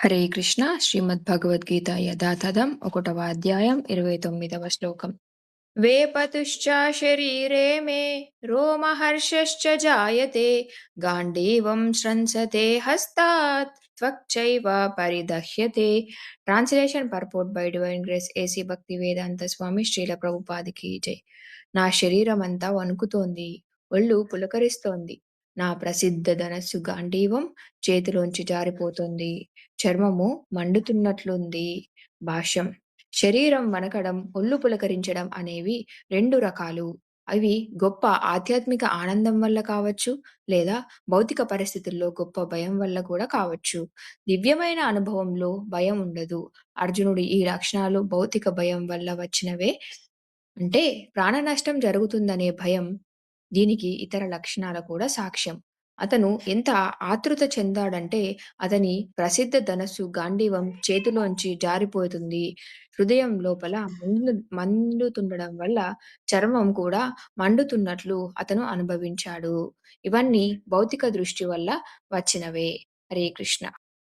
హరే కృష్ణ శ్రీమద్ భగవద్గీత యథాతథం ఒకటవ అధ్యాయం 29వ శ్లోకం. వేపతుశ్చ శరీరే మే రోమహర్షశ్చ జాయతే గాంధీవం శ్రంసతే హస్తాత్ త్వక్చైవ పరిదహ్యతే. Translation purport by divine grace A C Bhaktivedanta స్వామి శ్రీల ప్రభుపాదికి జై. నా శరీరమంతా వణుకుతోంది, ఒళ్ళు పులకరిస్తోంది. నా ప్రసిద్ధ ధనస్సు గాంధీవం చేతిలోంచి జారిపోతోంది. చర్మము మండుతున్నట్లుంది. భాష్యం: శరీరం వణకడం, ఒళ్ళు పులకరించడం అనేవి రెండు రకాలు. అవి గొప్ప ఆధ్యాత్మిక ఆనందం వల్ల కావచ్చు, లేదా భౌతిక పరిస్థితుల్లో గొప్ప భయం వల్ల కూడా కావచ్చు. దివ్యమైన అనుభవంలో భయం ఉండదు. అర్జునుడి ఈ లక్షణాలు భౌతిక భయం వల్ల వచ్చినవే. అంటే ప్రాణనష్టం జరుగుతుందనే భయం. దీనికి ఇతర లక్షణాలు కూడా సాక్ష్యం. అతను ఎంత ఆతృత చెందాడంటే అతని ప్రసిద్ధ ధనస్సు గాంధీవం చేతిలోంచి జారిపోతుంది. హృదయం లోపల మండుతుండడం వల్ల చర్మం కూడా మండుతున్నట్లు అతను అనుభవించాడు. ఇవన్నీ భౌతిక దృష్టి వల్ల వచ్చినవే. హరే కృష్ణ.